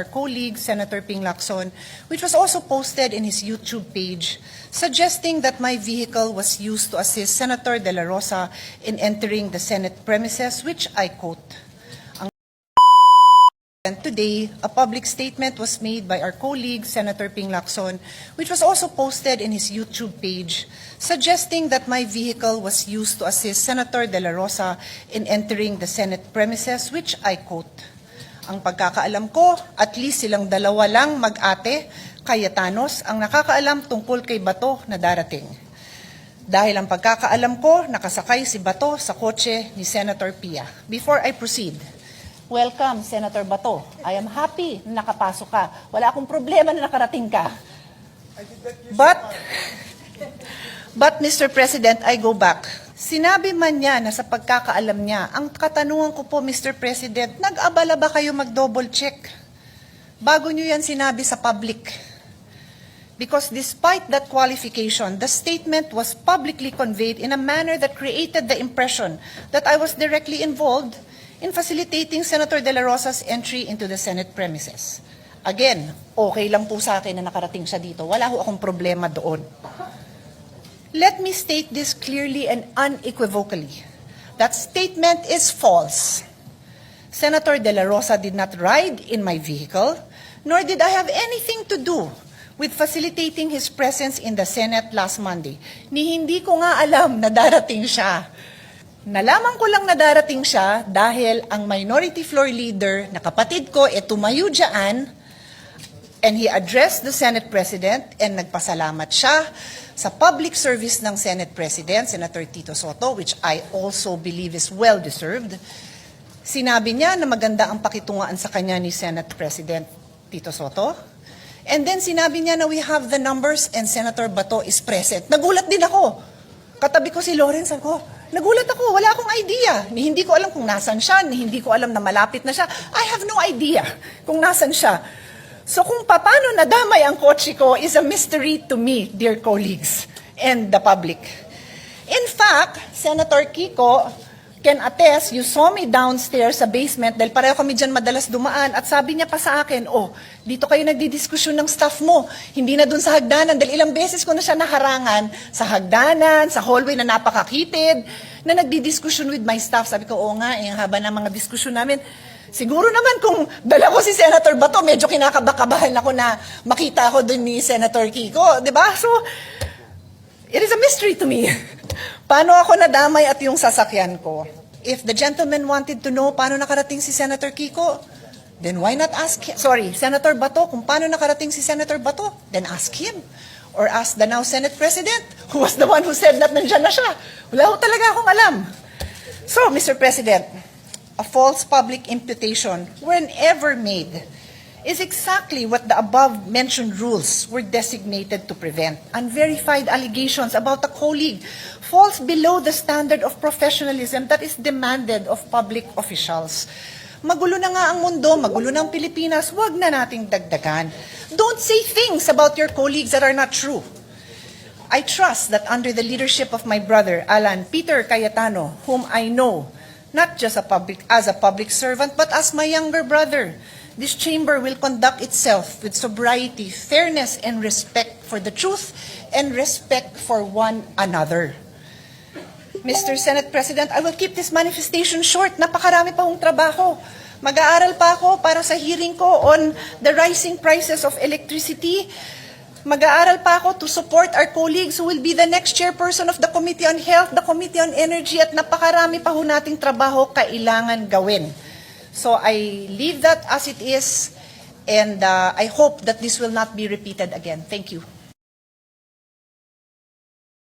our colleague, Senator Ping Lacson, which was also posted in his YouTube page, suggesting that my vehicle was used to assist Senator De La Rosa in entering the Senate premises, which I quote. And today, a public statement was made by our colleague, Senator Ping Lacson, which was also posted in his YouTube page, suggesting that my vehicle was used to assist Senator De La Rosa in entering the Senate premises, which I quote. Ang pagkakaalam ko, at least silang dalawa lang mag-ate, Cayetanos, ang nakakaalam tungkol kay Bato na darating. Dahil ang pagkakaalam ko, nakasakay si Bato sa kotse ni Senator Pia. Before I proceed, welcome, Senator Bato. I am happy na nakapasok ka. Wala akong problema na nakarating ka. But, Mr. President, I go back. Sinabi man niya na sa pagkakaalam niya, ang katanungan ko po, Mr. President, nag-abala ba kayo mag-double check? Bago niyo yan sinabi sa public. Because despite that qualification, the statement was publicly conveyed in a manner that created the impression that I was directly involved in facilitating Senator De La Rosa's entry into the Senate premises. Again, okay lang po sa akin na nakarating siya dito. Wala ho akong problema doon. Let me state this clearly and unequivocally. That statement is false. Senator De La Rosa did not ride in my vehicle, nor did I have anything to do with facilitating his presence in the Senate last Monday. Ni hindi ko nga alam na darating siya. Nalaman ko lang na darating siya dahil ang minority floor leader na kapatid ko tumayo dyan and he addressed the Senate President and nagpasalamat siya sa public service ng Senate President, Senator Tito Sotto, which I also believe is well-deserved. Sinabi niya na maganda ang pakitungaan sa kanya ni Senate President Tito Sotto. And then sinabi niya na we have the numbers and Senator Bato is present. Nagulat din ako. Katabi ko si Lawrence, ako, nagulat ako, wala akong idea. Ni hindi ko alam kung nasan siya, ni hindi ko alam na malapit na siya. I have no idea kung nasan siya. So kung paano nadamay ang kotse ko is a mystery to me, dear colleagues, and the public. In fact, Senator Kiko can attest, you saw me downstairs sa basement dahil pareho kami dyan madalas dumaan at sabi niya pa sa akin, dito kayo nagdidiskusyon ng staff mo, hindi na dun sa hagdanan dahil ilang beses ko na siya naharangan sa hagdanan, sa hallway na napakakitid, na nagdidiskusyon with my staff. Sabi ko, oo nga, ang haba ng mga diskusyon namin. Siguro naman kung dala ko si Senator Bato, medyo kinakabakabahan ako na makita ako dun ni Senator Kiko, di ba? So, it is a mystery to me. Paano ako nadamay at yung sasakyan ko? If the gentleman wanted to know paano nakarating si Senator Kiko, then why not ask him? Sorry, Senator Bato, kung paano nakarating si Senator Bato, then ask him. Or ask the now Senate President, who was the one who said that nandyan na siya. Wala ko talaga akong alam. So, Mr. President, a false public imputation, whenever made, is exactly what the above-mentioned rules were designated to prevent. Unverified allegations about a colleague falls below the standard of professionalism that is demanded of public officials. Magulo na nga ang mundo, magulo na ang Pilipinas, wag na nating dagdagan. Don't say things about your colleagues that are not true. I trust that under the leadership of my brother, Alan Peter Cayetano, whom I know, not just as a public servant, but as my younger brother, this chamber will conduct itself with sobriety, fairness, and respect for the truth and respect for one another. Mr. Senate President, I will keep this manifestation short. Napakarami pa akong trabaho. Mag-aaral pa ako para sa hearing ko on the rising prices of electricity. Mag-aaral pa ako to support our colleagues who will be the next chairperson of the Committee on Health, the Committee on Energy, at napakarami pa ho nating trabaho kailangan gawin. So I leave that as it is, and I hope that this will not be repeated again. Thank you.